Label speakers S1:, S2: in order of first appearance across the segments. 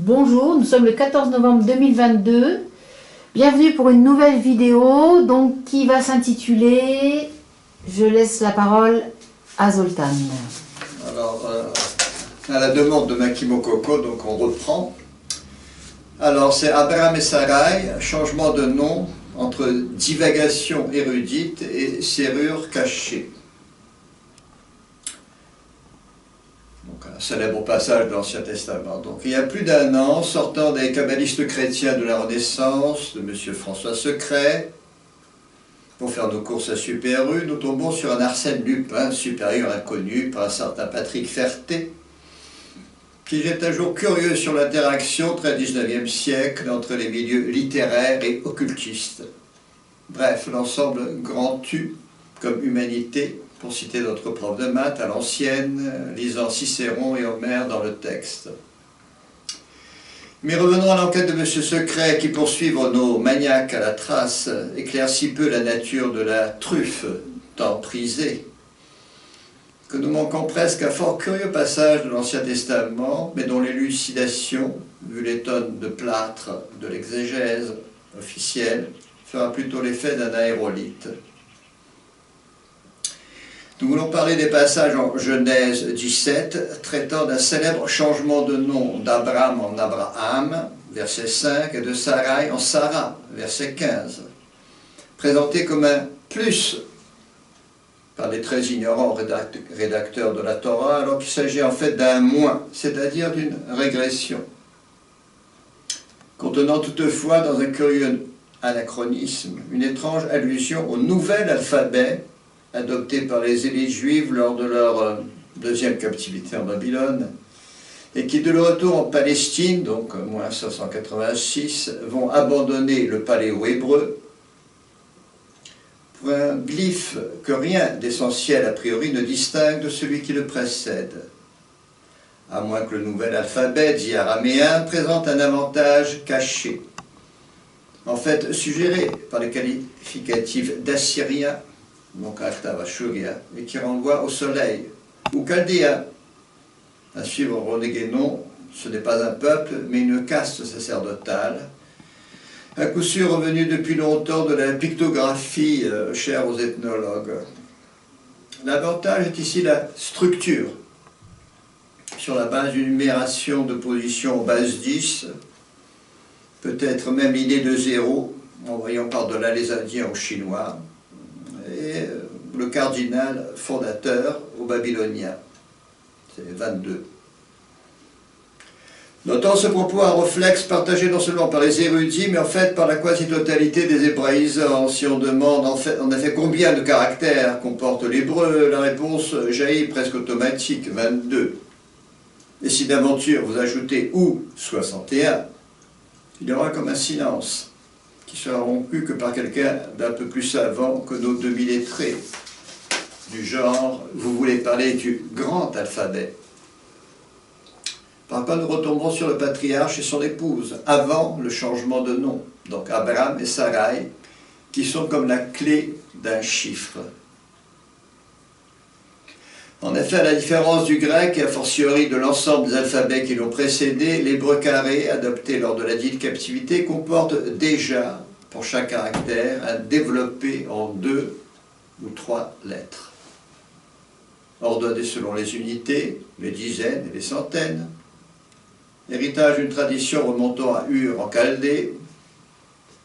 S1: Bonjour, nous sommes le 14 novembre 2022. Bienvenue pour une nouvelle vidéo qui va s'intituler Je laisse la parole à Zoltan.
S2: Alors, à la demande de Makimo Coco, donc on reprend. Alors, c'est Abraham et Sarai, changement de nom entre divagation érudite et serrure cachée. Donc, un célèbre passage de l'Ancien Testament. Donc, il y a plus d'un an, sortant des kabbalistes chrétiens de la Renaissance, de M. François Secret, pour faire nos courses à Super U, nous tombons sur un Arsène Lupin, supérieur inconnu par un certain Patrick Ferté, qui jette un jour curieux sur l'interaction très 19e siècle entre les milieux littéraires et occultistes. Bref, l'ensemble grand tu comme humanité, pour citer notre prof de maths à l'ancienne, lisant Cicéron et Homère dans le texte. Mais revenons à l'enquête de M. Secret, qui, pour suivre nos maniaques à la trace, éclaire si peu la nature de la truffe tant prisée, que nous manquons presque un fort curieux passage de l'Ancien Testament, mais dont l'élucidation, vu les tonnes de plâtre de l'exégèse officielle, fera plutôt l'effet d'un aérolite. Nous voulons parler des passages en Genèse 17, traitant d'un célèbre changement de nom d'Abraham en Abraham, verset 5, et de Sarai en Sarah, verset 15, présenté comme un plus par les très ignorants rédacteurs de la Torah, alors qu'il s'agit en fait d'un moins, c'est-à-dire d'une régression, contenant toutefois dans un curieux anachronisme une étrange allusion au nouvel alphabet adopté par les élites juives lors de leur deuxième captivité en Babylone, et qui de leur retour en Palestine, donc moins 586, vont abandonner le paléo-hébreu pour un glyphe que rien d'essentiel a priori ne distingue de celui qui le précède, à moins que le nouvel alphabet, dit araméen, présente un avantage caché, en fait suggéré par les qualificatifs d'assyrien, donc Altav Ashuria, et qui renvoie au soleil, ou Chaldéa. À suivre René Guénon, ce n'est pas un peuple, mais une caste sacerdotale, à coup sûr revenu depuis longtemps de la pictographie chère aux ethnologues. L'avantage est ici la structure, sur la base d'une numération de position en base 10, peut-être même l'idée de zéro, en voyant par-delà les Indiens aux Chinois, et le cardinal fondateur aux Babyloniens, c'est 22. Notons ce propos un réflexe partagé non seulement par les érudits, mais en fait par la quasi-totalité des hébraïsants. Si on demande en effet combien de caractères comporte l'hébreu, la réponse jaillit presque automatique, 22. Et si d'aventure vous ajoutez ou 61, il y aura comme un silence qui sera rompu que par quelqu'un d'un peu plus savant que nos demi-lettrés, du genre « vous voulez parler du grand alphabet ». Par contre, nous retombons sur le patriarche et son épouse, avant le changement de nom, donc Abraham et Sarai, qui sont comme la clé d'un chiffre. En effet, à la différence du grec et a fortiori de l'ensemble des alphabets qui l'ont précédé, l'hébreu carré, adopté lors de la dite captivité, comporte déjà, pour chaque caractère, un développé en 2 ou 3 lettres, ordonné selon les unités, les dizaines et les centaines, héritage d'une tradition remontant à Ur en Chaldée,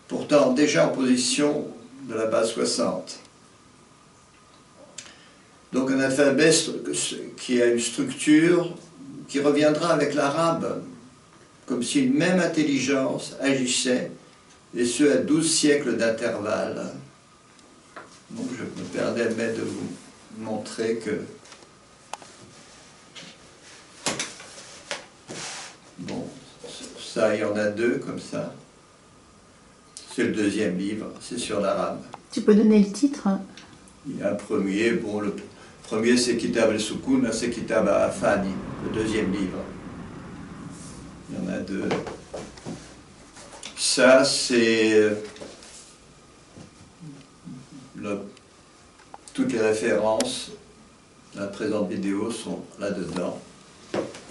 S2: pourtant déjà en position de la base 60. Donc un alphabet qui a une structure qui reviendra avec l'arabe, comme si une même intelligence agissait, et ce à 12 siècles d'intervalle. Donc je me permets de vous montrer que bon, ça il y en a 2 comme ça. C'est le deuxième livre, c'est sur l'arabe.
S1: Tu peux donner le titre?
S2: Il y a un premier, bon, le premier c'est Kitab al-Sukun, c'est Kitab al-Afani, le deuxième livre. Il y en a 2. Ça, c'est toutes les références de la présente vidéo sont là-dedans.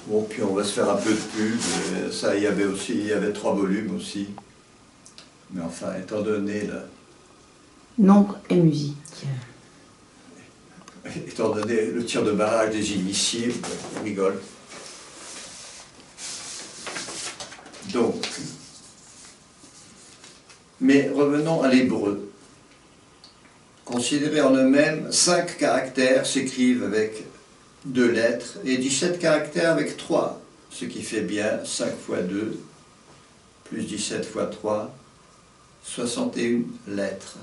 S2: Bon, puis on va se faire un peu de pub. Ça, il y avait 3 volumes aussi. Mais enfin, étant donné
S1: Nombre et musique.
S2: étant donné le tir de barrage des initiés, on rigole. Donc, mais revenons à l'hébreu. Considérés en eux-mêmes, 5 caractères s'écrivent avec 2 lettres et 17 caractères avec 3, ce qui fait bien 5 fois 2, plus 17 fois 3, 61 lettres.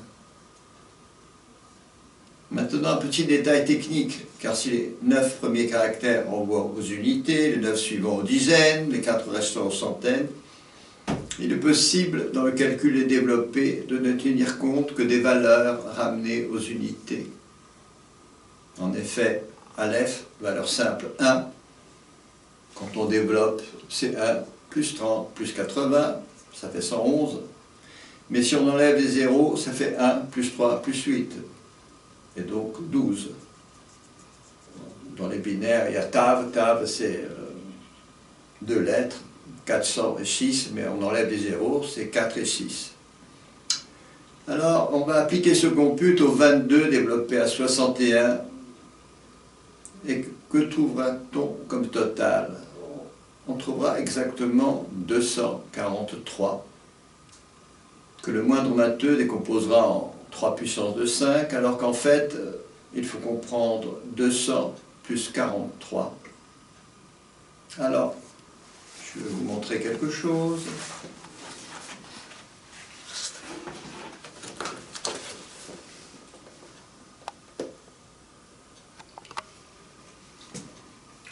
S2: Maintenant, un petit détail technique, car si les 9 premiers caractères renvoient aux unités, les 9 suivants aux dizaines, les 4 restants aux centaines, il est possible, dans le calcul développé, de ne tenir compte que des valeurs ramenées aux unités. En effet, Aleph, valeur simple 1, quand on développe, c'est 1 plus 30 plus 80, ça fait 111. Mais si on enlève les zéros, ça fait 1 plus 3 plus 8, et donc 12. Dans les binaires, il y a Tav, Tav c'est 2 lettres, 400 et 6, mais on enlève les zéros, c'est 4 et 6. Alors, on va appliquer ce compute au 22 développé à 61, et que trouvera-t-on comme total? On trouvera exactement 243, que le moindre matheux décomposera en 3 puissance de 5, alors qu'en fait, il faut comprendre 200 plus 43. Alors, je vais vous montrer quelque chose.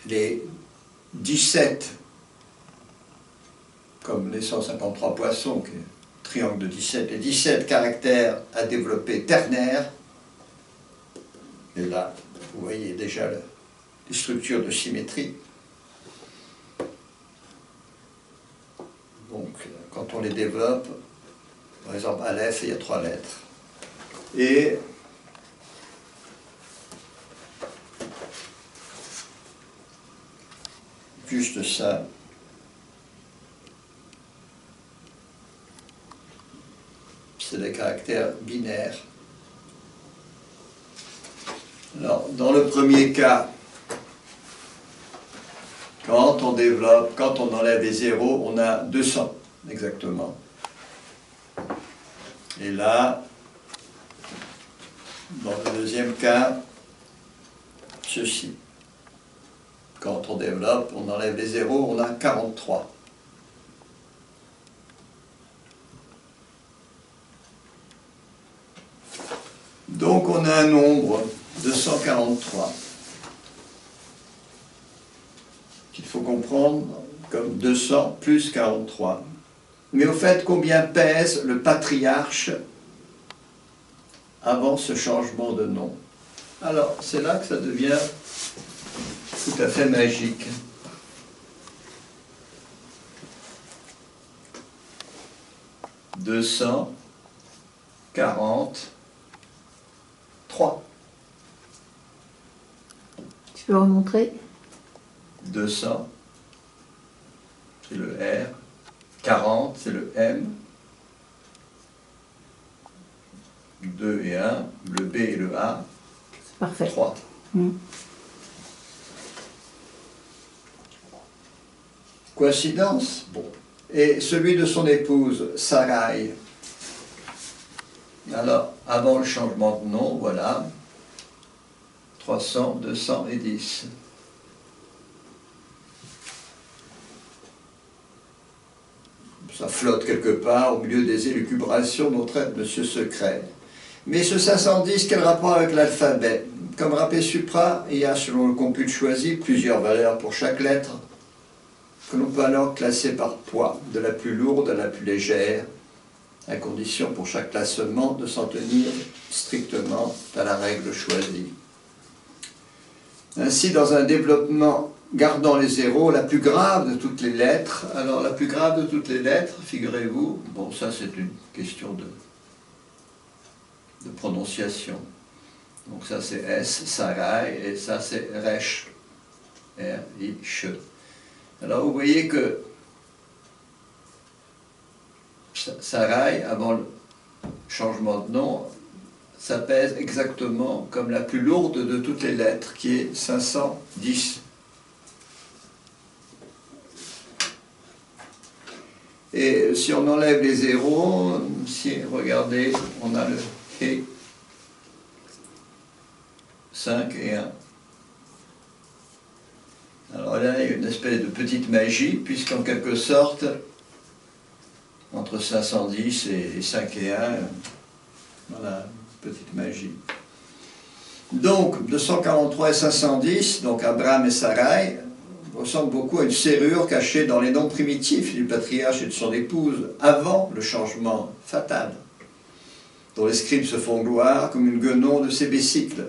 S2: Les 17, comme les 153 poissons, qui est un triangle de 17, les 17 caractères à développer ternaire, et là, vous voyez déjà les structures de symétrie. Donc, quand on les développe, par exemple, Aleph, il y a 3 lettres. Et juste ça, c'est des caractères binaires. Alors, dans le premier cas, quand on développe, quand on enlève les zéros, on a 200, exactement. Et là, dans le deuxième cas, ceci. Quand on développe, on enlève les zéros, on a 43. Donc on a un nombre de 143 qu'il faut comprendre comme 200 plus 43. Mais au fait, combien pèse le patriarche avant ce changement de nom? Alors, c'est là que ça devient tout à fait magique. « 243.
S1: Tu peux remontrer?
S2: 200, c'est le R. 40, c'est le M. 2 et 1, le B et le A.
S1: C'est parfait.
S2: 3. Coïncidence? Bon. Et celui de son épouse, Sarai. Alors, avant le changement de nom, voilà. 300, 210. Ça flotte quelque part au milieu des élucubrations dont traite Monsieur Secret. Mais ce 510, quel rapport avec l'alphabet? Comme rappelé supra, il y a, selon le compute choisi, plusieurs valeurs pour chaque lettre, que l'on peut alors classer par poids, de la plus lourde à la plus légère, à condition pour chaque classement de s'en tenir strictement à la règle choisie. Ainsi, dans un développement gardant les zéros, la plus grave de toutes les lettres, alors la plus grave de toutes les lettres, figurez-vous, bon ça c'est une question de prononciation. Donc ça c'est S, Sarai, et ça c'est Resh, R-I-Sh. Alors vous voyez que Sarai, avant le changement de nom, ça pèse exactement comme la plus lourde de toutes les lettres, qui est 510. Et si on enlève les zéros, si regardez, on a le He, 5 et 1. Alors là, il y a une espèce de petite magie, puisqu'en quelque sorte, entre 510 et 5 et 1, voilà, petite magie. Donc, 243 et 510, donc Abraham et Sarai, ressemblent beaucoup à une serrure cachée dans les noms primitifs du patriarche et de son épouse, avant le changement fatal, dont les scribes se font gloire comme une guenon de ces bécycles.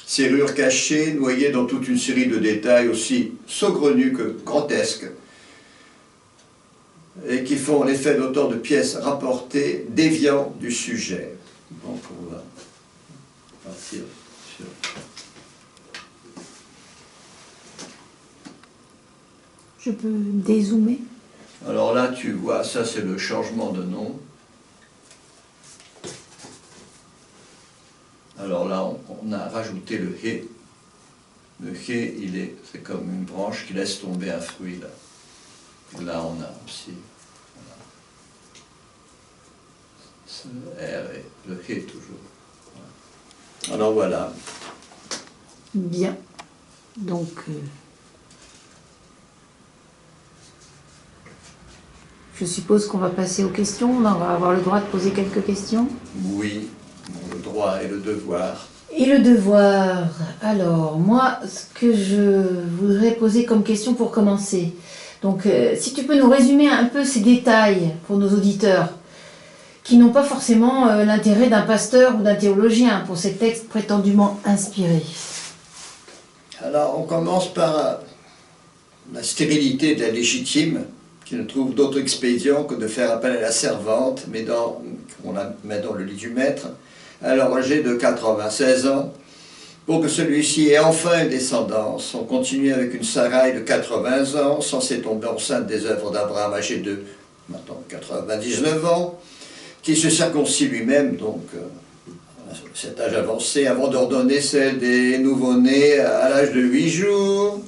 S2: Serrure cachée, noyée dans toute une série de détails aussi saugrenus que grotesques, et qui font l'effet d'autant de pièces rapportées déviant du sujet. Donc on va partir sur...
S1: Je peux dézoomer?
S2: Alors là, tu vois, ça c'est le changement de nom. Alors là, on a rajouté le He. Le He, c'est comme une branche qui laisse tomber un fruit, là. Et là, on a aussi voilà, ce R et le He toujours. Voilà. Alors voilà.
S1: Bien. Donc, je suppose qu'on va passer aux questions. On va avoir le droit de poser quelques questions.
S2: Oui, le droit et le devoir.
S1: Et le devoir. Alors, moi, ce que je voudrais poser comme question pour commencer. Donc, si tu peux nous résumer un peu ces détails pour nos auditeurs, qui n'ont pas forcément l'intérêt d'un pasteur ou d'un théologien pour ces textes prétendument inspirés.
S2: Alors, on commence par la stérilité de la légitime, qui ne trouve d'autre expédient que de faire appel à la servante, on la met dans le lit du maître, alors âgée de 96 ans, pour que celui-ci ait enfin une descendance. On continue avec une Sarai de 80 ans, censée tomber enceinte des œuvres d'Abraham, âgé de maintenant 99 ans, qui se circoncis lui-même, donc à cet âge avancé, avant d'ordonner celle des nouveau-nés à l'âge de 8 jours,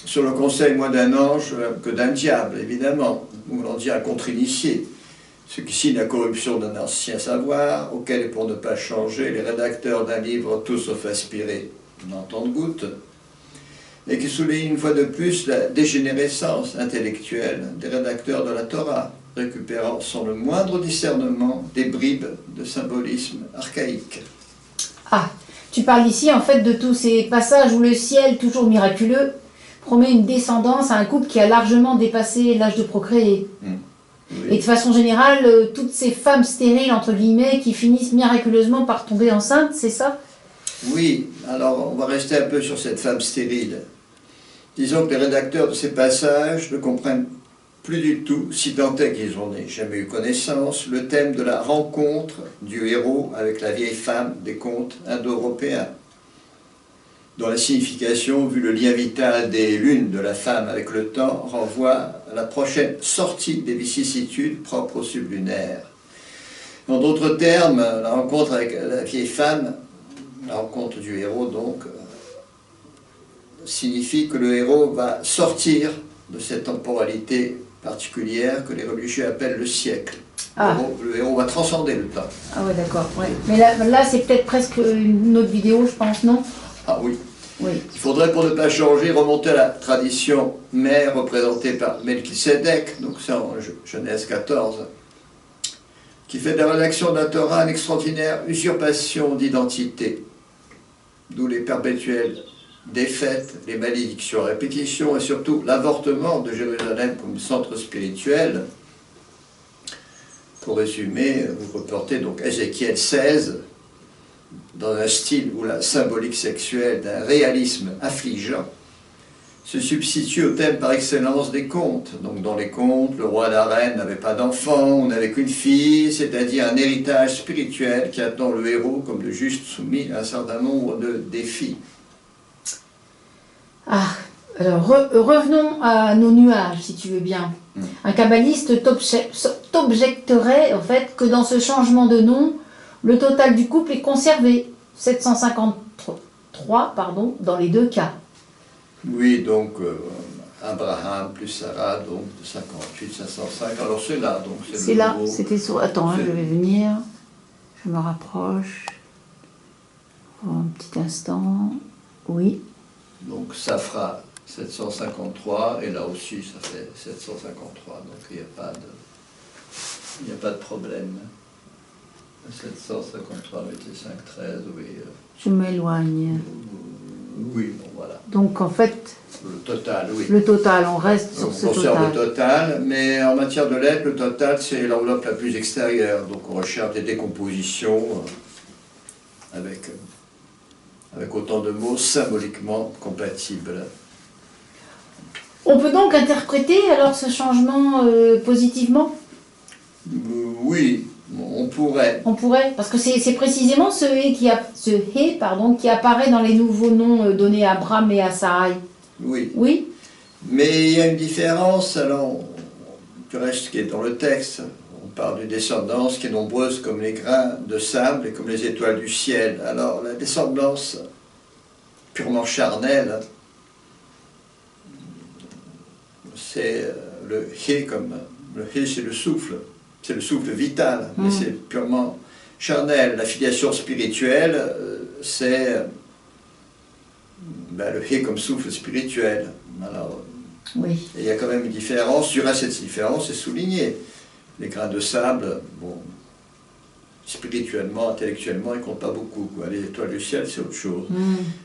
S2: sur le conseil moins d'un ange que d'un diable, évidemment, ou l'on dit un contre-initié, ce qui signe la corruption d'un ancien savoir, auquel, et pour ne pas changer, les rédacteurs d'un livre tout sauf inspiré n'en tentent goutte, et qui souligne une fois de plus la dégénérescence intellectuelle des rédacteurs de la Torah, récupérant sans le moindre discernement des bribes de symbolisme archaïque.
S1: Ah, tu parles ici en fait de tous ces passages où le ciel, toujours miraculeux, promet une descendance à un couple qui a largement dépassé l'âge de procréer.
S2: Oui.
S1: Et de façon générale, toutes ces femmes stériles, entre guillemets, qui finissent miraculeusement par tomber enceintes, c'est ça?
S2: Oui, alors on va rester un peu sur cette femme stérile. Disons que les rédacteurs de ces passages ne comprennent plus du tout, si tant est qu'ils n'en aient jamais eu connaissance, le thème de la rencontre du héros avec la vieille femme des contes indo-européens, dont la signification, vu le lien vital des lunes de la femme avec le temps, renvoie à la prochaine sortie des vicissitudes propres au sublunaire. En d'autres termes, la rencontre avec la vieille femme, la rencontre du héros donc, signifie que le héros va sortir de cette temporalité particulière que les religieux appellent le siècle.
S1: Ah.
S2: Le héros va transcender le temps.
S1: Ah ouais, d'accord. Ouais. Mais là c'est peut-être presque une autre vidéo, je pense, non?
S2: Ah oui.
S1: Oui.
S2: Il faudrait, pour ne pas changer, remonter à la tradition mère représentée par Melchisédek, donc c'est en Genèse 14, qui fait de la rédaction de la Torah une extraordinaire usurpation d'identité, d'où les perpétuelles défaites, les malédictions à répétition et surtout l'avortement de Jérusalem comme centre spirituel. Pour résumer, vous reportez donc Ézéchiel 16, dans un style où la symbolique sexuelle d'un réalisme affligeant se substitue au thème par excellence des contes. Donc dans les contes, le roi et la reine n'avaient pas d'enfant, on n'avait qu'une fille, c'est-à-dire un héritage spirituel qui attend le héros comme le juste soumis à un certain nombre de défis.
S1: Ah, Alors, revenons à nos nuages, si tu veux bien. Un kabbaliste t'objecterait, en fait, que dans ce changement de nom, le total du couple est conservé. 753, pardon, dans les deux cas.
S2: Oui, donc Abraham plus Sarah, donc de 58, 505. Alors c'est là, donc
S1: C'est là, c'était sur... Attends, hein, je vais venir. Je me rapproche. Un petit instant. Oui.
S2: Donc ça fera 753, et là aussi ça fait 753, donc il n'y a pas de problème. 753, mettez 513, oui.
S1: Je m'éloigne.
S2: Oui, bon voilà.
S1: Donc en fait...
S2: Le total, oui.
S1: Le total, on reste sur ce total. On
S2: conserve le total, mais en matière de lettres, le total c'est l'enveloppe la plus extérieure, donc on recherche des décompositions avec autant de mots symboliquement compatibles.
S1: On peut donc interpréter alors ce changement positivement?
S2: Oui, on pourrait.
S1: On pourrait, parce que c'est précisément ce hé qui apparaît dans les nouveaux noms donnés à Abraham et à Sarai.
S2: Oui.
S1: Oui.
S2: Mais il y a une différence, alors, du reste qui est dans le texte. On parle d'une descendance qui est nombreuse comme les grains de sable et comme les étoiles du ciel. Alors la descendance purement charnelle, c'est le hé comme le hé, c'est le souffle vital, mais c'est purement charnel. La filiation spirituelle, c'est le hé comme souffle spirituel. Alors,
S1: oui.
S2: Il y a quand même une différence. Du reste, cette différence est soulignée. Les grains de sable, bon, spirituellement, intellectuellement, ils ne comptent pas beaucoup, quoi. Les étoiles du ciel, c'est autre chose.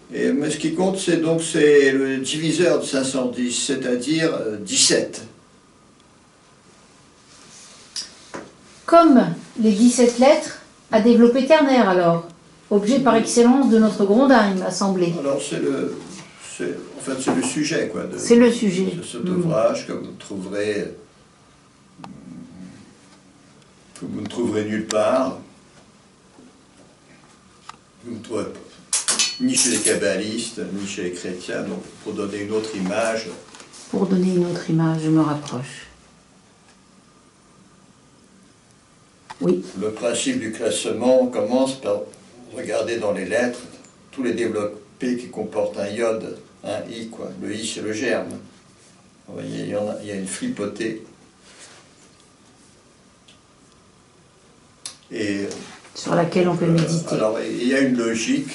S2: Mais ce qui compte, c'est le diviseur de 510, c'est-à-dire 17.
S1: Comme les 17 lettres à développer ternaire, alors, objet par excellence de notre Grondheim assemblée.
S2: Alors, c'est le sujet, quoi.
S1: C'est le sujet.
S2: De cet ouvrage que vous ne trouverez nulle part. Vous ne trouverez pas, ni chez les kabbalistes, ni chez les chrétiens, donc pour donner une autre image.
S1: Pour donner une autre image, je me rapproche. Oui.
S2: Le principe du classement commence par regarder dans les lettres tous les développés qui comportent un iode, un i, quoi. Le i, c'est le germe. Vous voyez, il y a une flipotée. Et
S1: sur laquelle on peut méditer.
S2: Alors, il y a une logique.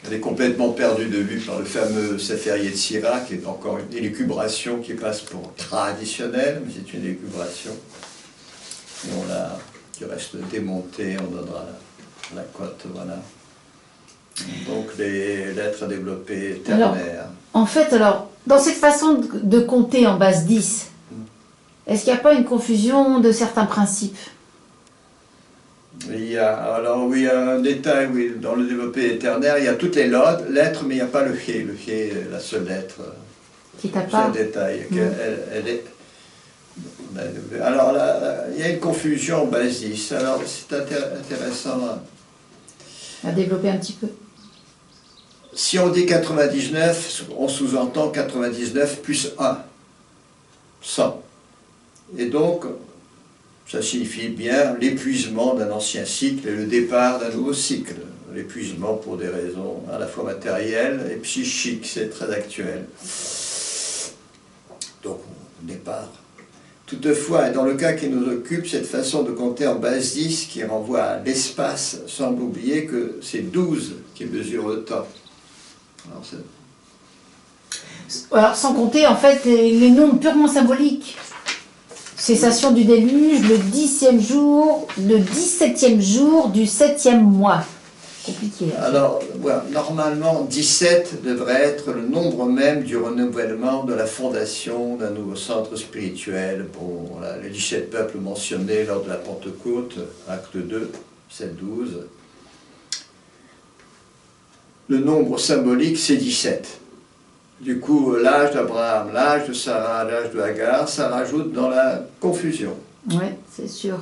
S2: Elle est complètement perdue de vue par le fameux Sefer Yetzira, qui est encore une élucubration qui passe pour traditionnelle, mais c'est une élucubration. Et qui reste démontée, on donnera la cote, voilà. Donc les lettres à développer ternaires.
S1: En fait, dans cette façon de compter en base 10, est-ce qu'il n'y a pas une confusion de certains principes?
S2: Il y a un détail, oui, dans le développé ternaire, il y a toutes les lettres, mais il n'y a pas le hé. Le hé est la seule lettre.
S1: Qui t'a pas.
S2: C'est un détail. Elle est... Alors là, il y a une confusion en base 10. Alors c'est intéressant.
S1: À développer un petit peu.
S2: Si on dit 99, on sous-entend 99 plus 1. 100. Et donc, ça signifie bien l'épuisement d'un ancien cycle et le départ d'un nouveau cycle. L'épuisement pour des raisons à la fois matérielles et psychiques, c'est très actuel. Donc, départ. Toutefois, dans le cas qui nous occupe, cette façon de compter en base 10 qui renvoie à l'espace semble oublier que c'est 12 qui mesure le temps.
S1: Alors, sans compter en fait les nombres purement symboliques. Cessation du déluge, le 10e jour, le 17e jour du 7e mois. Compliqué. Hein.
S2: Alors, voilà, normalement, 17 devrait être le nombre même du renouvellement de la fondation d'un nouveau centre spirituel. Bon, voilà, les 17 peuples mentionnés lors de la Pentecôte, acte 2, 7-12. Le nombre symbolique, c'est 17. Du coup, l'âge d'Abraham, l'âge de Sarah, l'âge de Hagar, ça rajoute dans la confusion.
S1: Oui, c'est sûr.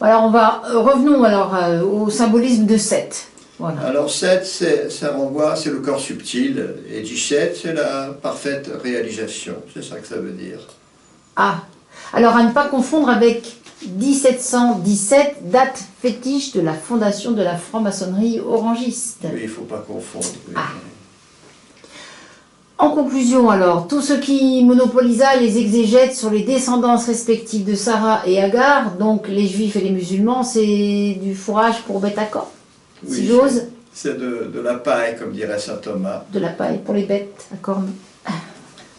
S1: Alors, revenons alors au symbolisme de 7. Voilà.
S2: Alors 7, ça renvoie, c'est le corps subtil, et 17, c'est la parfaite réalisation. C'est ça que ça veut dire.
S1: Ah, alors à ne pas confondre avec 1717, date fétiche de la fondation de la franc-maçonnerie orangiste.
S2: Oui, il ne faut pas confondre. Oui.
S1: Ah. En conclusion alors, tout ce qui monopolisa les exégètes sur les descendances respectives de Sarah et Agar, donc les juifs et les musulmans, c'est du fourrage pour bêtes à corps,
S2: Oui,
S1: si j'ose.
S2: C'est de la paille, comme dirait saint Thomas.
S1: De la paille pour les bêtes à cornes.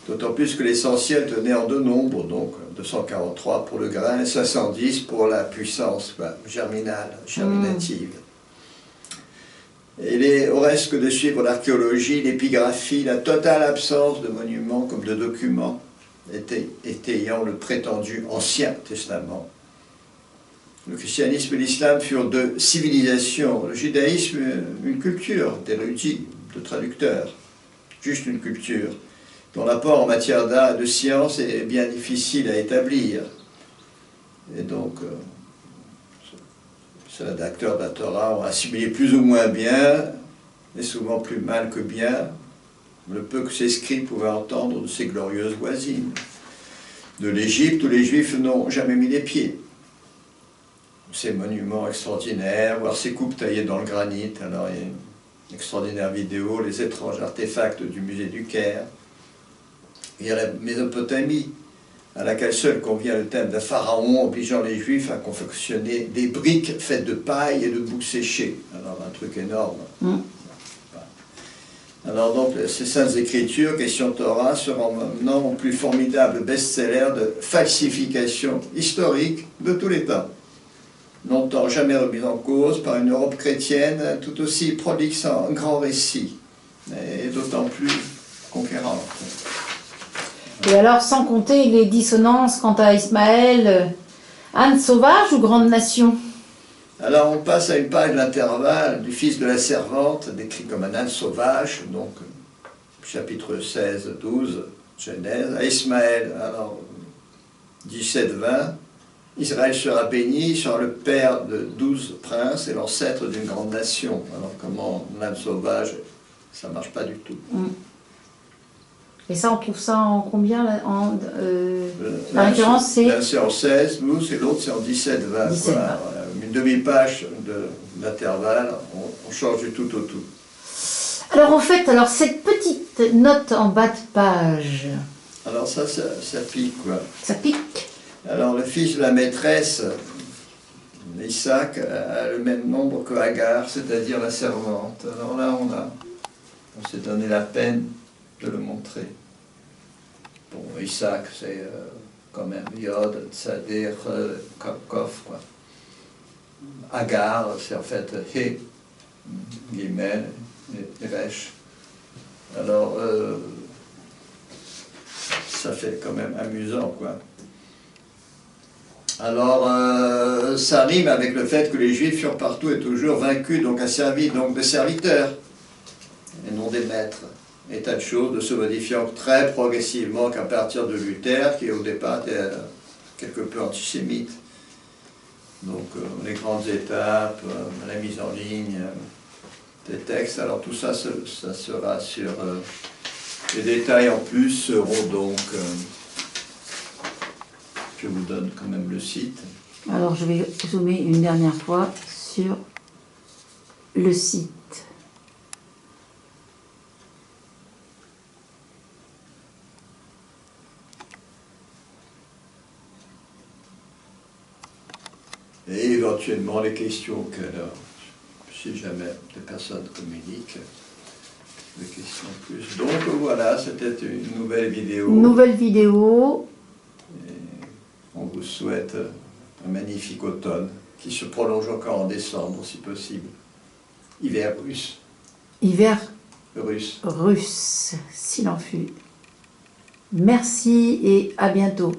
S2: D'autant plus que l'essentiel tenait en deux nombres, donc 243 pour le grain et 510 pour la puissance germinative. Il est au reste que de suivre l'archéologie, l'épigraphie, la totale absence de monuments comme de documents étayant le prétendu Ancien Testament. Le christianisme et l'islam furent deux civilisations, le judaïsme une culture d'érudits, de traducteurs, juste une culture, dont l'apport en matière d'art et de science est bien difficile à établir. Et donc, ces rédacteurs de la Torah ont assimilé plus ou moins bien, et souvent plus mal que bien, le peu que ces scribes pouvaient entendre de ces glorieuses voisines. De l'Égypte, où les Juifs n'ont jamais mis les pieds. Ces monuments extraordinaires, voire ces coupes taillées dans le granit. Alors, il y a une extraordinaire vidéo, les étranges artefacts du musée du Caire. Il y a la Mésopotamie, à laquelle seul convient le thème d'un pharaon obligeant les Juifs à confectionner des briques faites de paille et de boucs séchés. Alors, un truc énorme. Alors donc, ces saintes écritures, question Torah, seront maintenant au plus formidable best-seller de falsification historique de tous les temps. Longtemps jamais remise en cause par une Europe chrétienne tout aussi prolixe en grands récits, et d'autant plus conquérante.
S1: Et alors, sans compter les dissonances quant à Ismaël, âne sauvage ou grande nation?
S2: Alors on passe à une page d'intervalle du fils de la servante, décrit comme un âne sauvage, donc chapitre 16, 12, Genèse, à Ismaël, alors 17, 20, Israël sera béni, sera le père de 12 princes et l'ancêtre d'une grande nation. Alors comment l'âne sauvage, ça ne marche pas du tout.
S1: Et ça, on trouve ça en combien la référence, c'est...
S2: L'un c'est en 16, 12, et l'autre c'est en 17, 20.
S1: 17,
S2: voilà. Une demi-page d'intervalle, on change du tout au tout.
S1: Alors en fait, cette petite note en bas de page...
S2: Alors ça pique, quoi.
S1: Ça pique.
S2: Alors le fils de la maîtresse, Isaac, a le même nombre que Agar, c'est-à-dire la servante. Alors là, on s'est donné la peine de le montrer. Bon, Isaac, c'est quand même Yod, Tzadir, Kof, quoi. Agar, c'est en fait He, Gimel et Resh. Alors, ça fait quand même amusant, quoi. Alors, ça rime avec le fait que les Juifs furent partout et toujours vaincus, donc asservis, donc des serviteurs, et non des maîtres. État de choses de se modifiant très progressivement qu'à partir de Luther, qui au départ était quelque peu antisémite. Donc les grandes étapes, la mise en ligne des textes, alors tout ça, ça sera sur... les détails en plus seront donc... je vous donne quand même le site.
S1: Alors je vais zoomer une dernière fois sur le site.
S2: Et éventuellement les questions que, si jamais des personnes communiquent, des questions plus. Donc voilà, c'était une nouvelle vidéo.
S1: Nouvelle vidéo.
S2: Et on vous souhaite un magnifique automne qui se prolonge encore en décembre si possible. Hiver russe.
S1: Hiver
S2: Russe.
S1: Russe, s'il en fut. Merci et à bientôt.